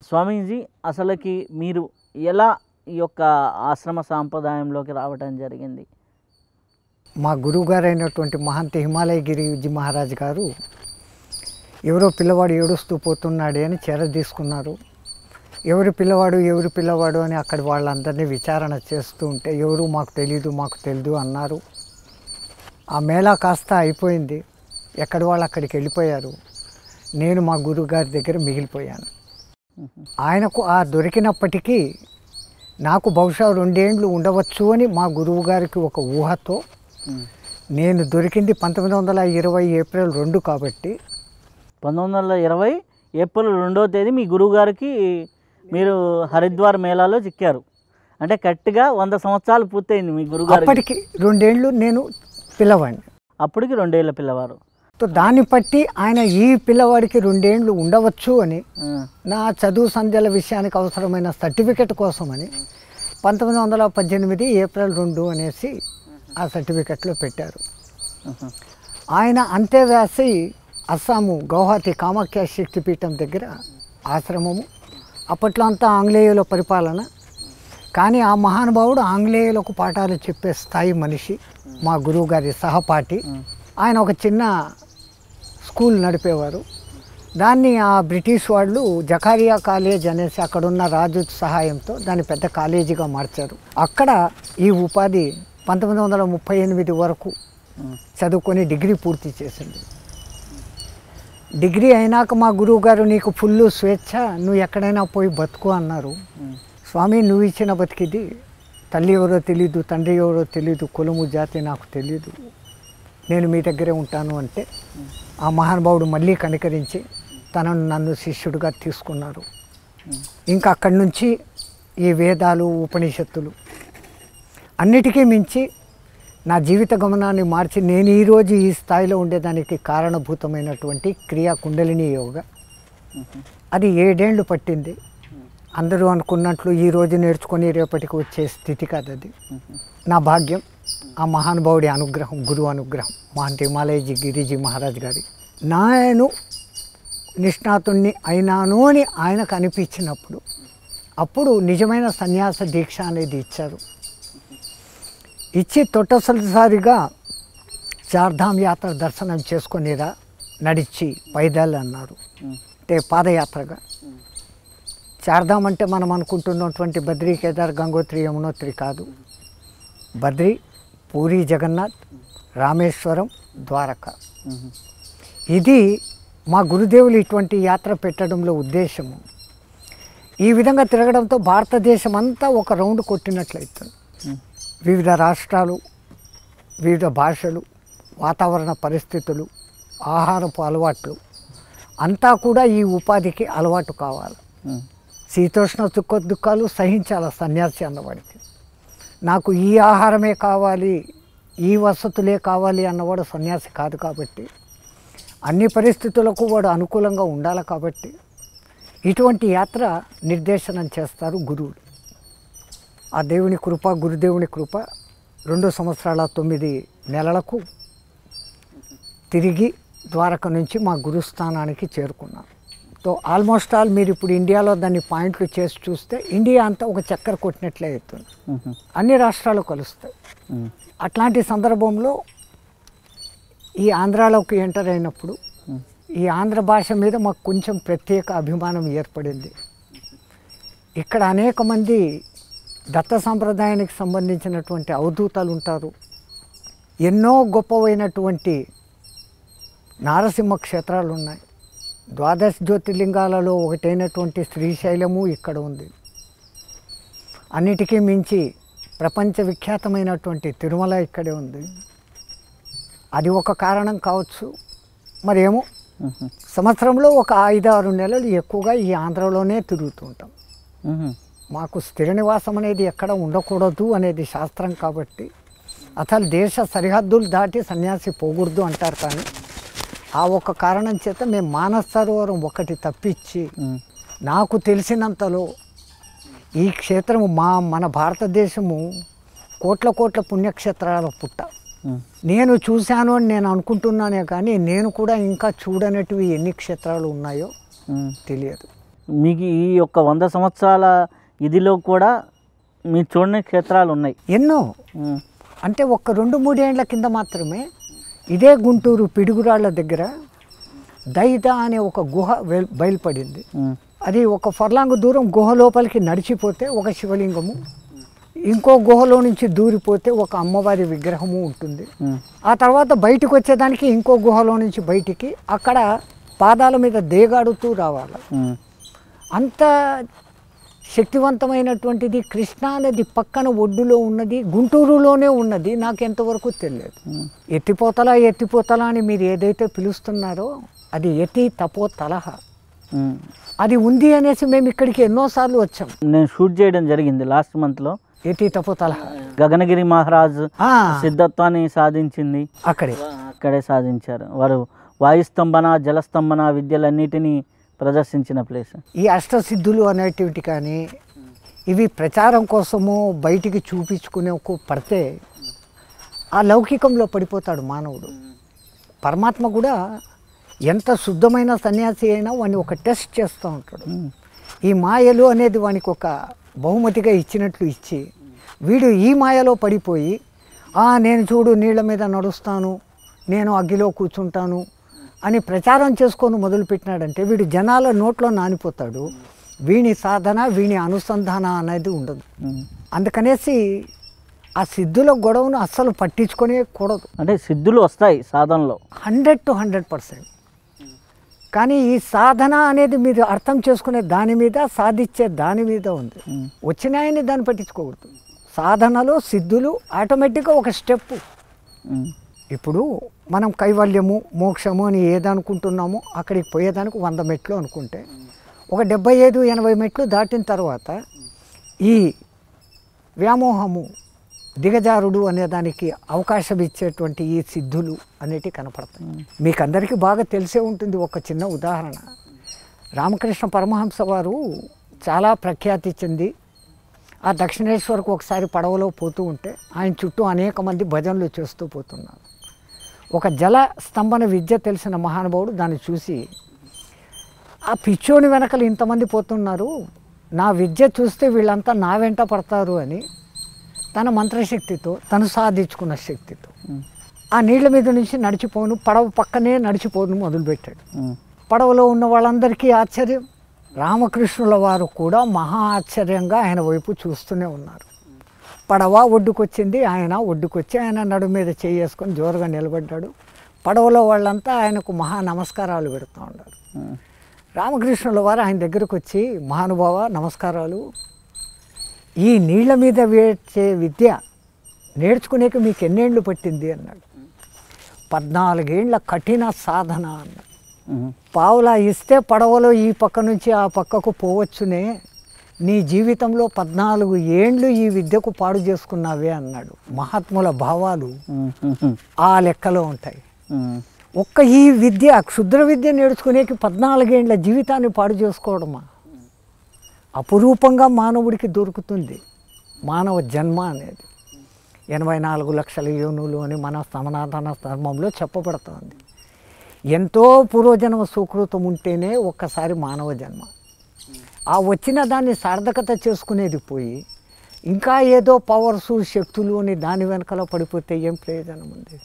స్వామీజీ అసలుకి మీరు ఎలా ఈ యొక్క ఆశ్రమ సాంప్రదాయంలోకి రావటం జరిగింది? మా గురువుగారైనటువంటి మహంతి హిమాలయ గిరిజీ మహారాజ్ గారు ఎవరో పిల్లవాడు ఏడుస్తూ పోతున్నాడే అని తీసుకున్నారు. ఎవరి పిల్లవాడు అని అక్కడ వాళ్ళందరినీ విచారణ చేస్తూ ఉంటే ఎవరు మాకు తెలీదు అన్నారు. ఆ మేళా కాస్త అయిపోయింది. ఎక్కడి వాళ్ళు అక్కడికి వెళ్ళిపోయారు. నేను మా గురువుగారి దగ్గర మిగిలిపోయాను. ఆయనకు ఆ దొరికినప్పటికీ నాకు బహుశా 2 ఏండ్లు ఉండవచ్చు అని మా గురువు గారికి ఒక ఊహతో, నేను దొరికింది 1920 ఏప్రిల్ 2 కాబట్టి 1920 ఏప్రిల్ 2వ తేదీ మీ గురువుగారికి మీరు హరిద్వార్ మేళాలో చిక్కారు. అంటే కరెక్ట్గా 100 సంవత్సరాలు పూర్తయింది మీ గురువుగారు. అప్పటికి 2 ఏండ్లు నేను పిల్లవాడిని. అప్పటికి 2 ఏళ్ళ పిల్లవారు. దాన్ని బట్టి ఆయన ఈ పిల్లవాడికి 2 ఏండ్లు ఉండవచ్చు అని నా చదువు సంధ్యల విషయానికి అవసరమైన సర్టిఫికెట్ కోసమని 1918 ఏప్రిల్ 2 అనేసి ఆ సర్టిఫికెట్లో పెట్టారు. ఆయన అంతేవ్యాసి అస్సాము గౌహతి కామాఖ్య శక్తిపీఠం దగ్గర ఆశ్రమము. అప్పట్లో అంతా ఆంగ్లేయుల పరిపాలన. కానీ ఆ మహానుభావుడు ఆంగ్లేయులకు పాఠాలు చెప్పే స్థాయి మనిషి, మా గురువు గారి సహపాఠి. ఆయన ఒక చిన్న స్కూల్ నడిపేవారు. దాన్ని ఆ బ్రిటిష్ వాళ్ళు జకారియా కాలేజ్ అనేసి అక్కడున్న రాజు సహాయంతో దాన్ని పెద్ద కాలేజీగా మార్చారు. అక్కడ ఈ ఉపాధి 1938 వరకు చదువుకొని డిగ్రీ పూర్తి చేసింది. డిగ్రీ అయినాక మా గురువు గారు నీకు ఫుల్ స్వేచ్ఛ, నువ్వు ఎక్కడైనా పోయి బతుకు అన్నారు. స్వామి, నువ్వు ఇచ్చిన బతికిది, తల్లి ఎవరో తెలీదు, తండ్రి ఎవరో తెలీదు, కులము జాతి నాకు తెలీదు, నేను మీ దగ్గరే ఉంటాను అంటే ఆ మహానుభావుడు మళ్ళీ కనికరించి నన్ను శిష్యుడిగా తీసుకున్నారు. ఇంకా అక్కడి నుంచి ఈ వేదాలు, ఉపనిషత్తులు అన్నిటికీ మించి నా జీవిత గమనాన్ని మార్చి నేను ఈరోజు ఈ స్థాయిలో ఉండేదానికి కారణభూతమైనటువంటి క్రియా కుండలిని యోగ. అది 7 ఏండ్లు పట్టింది. అందరూ అనుకున్నట్లు ఈరోజు నేర్చుకొని రేపటికి వచ్చే స్థితి కాదు అది. నా భాగ్యం, ఆ మహానుభావుడి అనుగ్రహం, గురువు అనుగ్రహం, మహంతి హిమాలయ గిరిజీ మహారాజ్ గారి. నేను నిష్ణాతుణ్ణి అయినాను అని ఆయనకు అనిపించినప్పుడు అప్పుడు నిజమైన సన్యాస దీక్ష అనేది ఇచ్చారు. ఇచ్చి తొట్టసరిసారిగా చార్ధామ్ యాత్ర దర్శనం చేసుకునేదా, నడిచి పైదల్ అన్నారు. అంటే పాదయాత్రగా. చార్ధామ్ అంటే మనం అనుకుంటున్నటువంటి బద్రీ, కేదార్, గంగోత్రి, యమునోత్రి కాదు. బద్రీ, పూరి జగన్నాథ్, రామేశ్వరం, ద్వారకా. ఇది మా గురుదేవులు ఇటువంటి యాత్ర పెట్టడంలో ఉద్దేశము. ఈ విధంగా తిరగడంతో భారతదేశం అంతా ఒక రౌండ్ కొట్టినట్లయితుంది. వివిధ రాష్ట్రాలు, వివిధ భాషలు, వాతావరణ పరిస్థితులు, ఆహారపు అలవాట్లు అంతా కూడా ఈ ఉపాధికి అలవాటు కావాలి. శీతోష్ణ సుఖ దుఃఖాలు సహించాలి సన్యాసి అన్నవాడికి. నాకు ఈ ఆహారమే కావాలి, ఈ వసతులే కావాలి అన్నవాడు సన్యాసి కాదు. కాబట్టి అన్ని పరిస్థితులకు వాడు అనుకూలంగా ఉండాలి. కాబట్టి ఇటువంటి యాత్ర నిర్దేశనం చేస్తారు గురువులు. ఆ దేవుని కృప, గురుదేవుని కృప 2 సంవత్సరాల 9 నెలలకు తిరిగి ద్వారక నుంచి మా గురుస్థానానికి చేరుకున్నాను. సో ఆల్మోస్ట్ ఆల్ మీరు ఇప్పుడు ఇండియాలో దాన్ని పాయింట్లు చేసి చూస్తే ఇండియా అంతా ఒక చక్కెర కొట్టినట్లే అవుతుంది. అన్ని రాష్ట్రాలు కలుస్తాయి. అట్లాంటి సందర్భంలో ఈ ఆంధ్రాలోకి ఎంటర్ అయినప్పుడు ఈ ఆంధ్ర భాష మీద మాకు కొంచెం ప్రత్యేక అభిమానం ఏర్పడింది. ఇక్కడ అనేక మంది దత్త సాంప్రదాయానికి సంబంధించినటువంటి అవధూతలు ఉంటారు. ఎన్నో గొప్పవైనటువంటి నారసింహ క్షేత్రాలు ఉన్నాయి. 12 జ్యోతిర్లింగాలలో ఒకటైనటువంటి శ్రీశైలము ఇక్కడ ఉంది. అన్నిటికీ మించి ప్రపంచ విఖ్యాతమైనటువంటి తిరుమల ఇక్కడే ఉంది. అది ఒక కారణం కావచ్చు, మరేమో. సంవత్సరంలో ఒక 5-6 నెలలు ఎక్కువగా ఈ ఆంధ్రలోనే తిరుగుతుంటాం. మాకు స్థిర నివాసం అనేది ఎక్కడ ఉండకూడదు అనేది శాస్త్రం. కాబట్టి అసలు దేశ సరిహద్దులు దాటి సన్యాసి పోకూడదు అంటారు. కానీ ఆ ఒక్క కారణం చేత మేము మానస సరోవరం ఒకటి తప్పించి నాకు తెలిసినంతలో ఈ క్షేత్రము మన భారతదేశము కోట్ల పుణ్యక్షేత్రాల పుట్ట. నేను చూశాను అని నేను అనుకుంటున్నానే కానీ నేను కూడా ఇంకా చూడనటివి ఎన్ని క్షేత్రాలు ఉన్నాయో తెలియదు. మీకు ఈ యొక్క 100 సంవత్సరాల ఇదిలో కూడా మీరు చూడని క్షేత్రాలు ఉన్నాయి. ఎన్నో. ఉమ్, అంటే ఒక్క 2-3 ఏళ్ల కింద మాత్రమే ఇదే గుంటూరు పిడుగురాళ్ళ దగ్గర దైద అనే ఒక గుహ బయలుపడింది. ఉమ్, అది ఒక ఫర్లాంగ్ దూరం గుహ లోపలికి నడిచిపోతే ఒక శివలింగము, ఇంకో గుహలో నుంచి దూరిపోతే ఒక అమ్మవారి విగ్రహము ఉంటుంది. ఉమ్, ఆ తర్వాత బయటకు వచ్చేదానికి ఇంకో గుహలో నుంచి బయటికి అక్కడ పాదాల మీద దేగాడుతూ రావాలి. ఉమ్, అంత శక్తివంతమైనటువంటిది. కృష్ణా నది పక్కన ఒడ్డులో ఉన్నది, గుంటూరులోనే ఉన్నది. నాకు ఎంతవరకు తెలియదు. ఎత్తిపోతల అని మీరు ఏదైతే పిలుస్తున్నారో అది యతి తపోతలహ, ఉమ్. అది ఉంది అనేసి మేము ఇక్కడికి ఎన్నోసార్లు వచ్చాం. నేను షూట్ చేయడం జరిగింది లాస్ట్ మంత్లో. యతి తపోతలహ గగనగిరి మహారాజ్ ఆ, సిద్ధత్వాన్ని సాధించింది అక్కడే. అక్కడే సాధించారు వారు. వాయుస్తంభన జలస్తంభన విద్యలన్నిటినీ ప్రదర్శించిన ప్లేస్. ఈ అష్టసిద్ధులు అనేటివి కానీ ఇవి ప్రచారం కోసము బయటికి చూపించుకునే పడితే ఆ లౌకికంలో పడిపోతాడు మానవుడు. పరమాత్మ కూడా ఎంత శుద్ధమైన సన్యాసి అయినా వాడిని ఒక టెస్ట్ చేస్తూ ఉంటాడు. ఈ మాయలు అనేది వానికి ఒక బహుమతిగా ఇచ్చినట్లు ఇచ్చి వీడు ఈ మాయలో పడిపోయి నేను చూడు నీళ్ళ మీద నడుస్తాను, నేను అగ్గిలో కూర్చుంటాను అని ప్రచారం చేసుకొని మొదలుపెట్టినాడంటే వీడు జనాల నోట్లో నానిపోతాడు. వీని సాధన వీని అనుసంధాన అనేది ఉండదు. అందుకనేసి ఆ సిద్ధుల గొడవను అస్సలు పట్టించుకొనే కూడదు. అంటే సిద్ధులు వస్తాయి సాధనలో 100% కానీ ఈ సాధన అనేది మీరు అర్థం చేసుకునే దాని మీద, సాధించే దాని మీద ఉంది. వచ్చినాయని దాన్ని పట్టించుకోకూడదు. సాధనలో సిద్ధులు ఆటోమేటిక్గా ఒక స్టెప్. ఇప్పుడు మనం కైవల్యము మోక్షము అని ఏదనుకుంటున్నామో అక్కడికి పోయేదానికి 100 మెట్లు అనుకుంటే ఒక 75-80 మెట్లు దాటిన తర్వాత ఈ వ్యామోహము దిగజారుడు అనేదానికి అవకాశం ఇచ్చేటువంటి ఈ సిద్ధులు అనేటివి కనపడతాయి. మీకు అందరికీ బాగా తెలిసే ఉంటుంది. ఒక చిన్న ఉదాహరణ, రామకృష్ణ పరమహంస వారు చాలా ప్రఖ్యాతి చెంది ఆ దక్షిణేశ్వరకు ఒకసారి పడవలో పోతూ ఉంటే ఆయన చుట్టూ అనేక మంది భజనలు చేస్తూ పోతున్నారు. ఒక జల స్తంభన విద్య తెలిసిన మహానుభావుడు దాన్ని చూసి ఆ పిచ్చోని వెనకలు ఇంతమంది పోతున్నారు, నా విద్య చూస్తే వీళ్ళంతా నా వెంట పడతారు అని తన మంత్రశక్తితో తను సాధించుకున్న శక్తితో ఆ నీళ్ళ మీద నుంచి నడిచిపోను, పడవ పక్కనే నడిచిపోను మొదలుపెట్టాడు. పడవలో ఉన్న వాళ్ళందరికీ ఆశ్చర్యం. రామకృష్ణుల వారు కూడా మహా ఆశ్చర్యంగా ఆయన వైపు చూస్తూనే ఉన్నారు. పడవ ఒడ్డుకొచ్చింది, ఆయన ఒడ్డుకొచ్చి ఆయన నడుము మీద చేసుకొని జోరుగా నిలబడ్డాడు. పడవలో వాళ్ళంతా ఆయనకు మహా నమస్కారాలు పెడుతూ ఉన్నారు. రామకృష్ణుల వారు ఆయన దగ్గరకు వచ్చి, మహానుభావ నమస్కారాలు, ఈ నీళ్ళ మీద వేచే విద్య నేర్చుకునేకి మీకు ఎన్నేళ్ళు పట్టింది అన్నాడు. 14 ఏళ్ల కఠిన సాధన అన్నాడు. పావులా ఇస్తే పడవలో ఈ పక్క నుంచి ఆ పక్కకు పోవచ్చునే, నీ జీవితంలో 14 ఏండ్లు ఈ విద్యకు పాడు చేసుకున్నావే అన్నాడు. మహాత్ముల భావాలు ఆ లెక్కలో ఉంటాయి. ఒక్క ఈ విద్య క్షుద్ర విద్య నేర్చుకునేకి 14 ఏండ్ల జీవితాన్ని పాడు చేసుకోవడమా? అపురూపంగా మానవుడికి దొరుకుతుంది మానవ జన్మ అనేది. 84 లక్షల యోనులు అని మన సనాతన ధర్మంలో చెప్పబడుతుంది. ఎంతో పూర్వజన్మ సుకృతం ఉంటేనే ఒక్కసారి మానవ జన్మ. ఆ వచ్చిన దాన్ని సార్థకత చేసుకునేది పోయి ఇంకా ఏదో పవర్సు శక్తులు అని దాని వెనకాల పడిపోతే ఏం ప్రయోజనం ఉంది?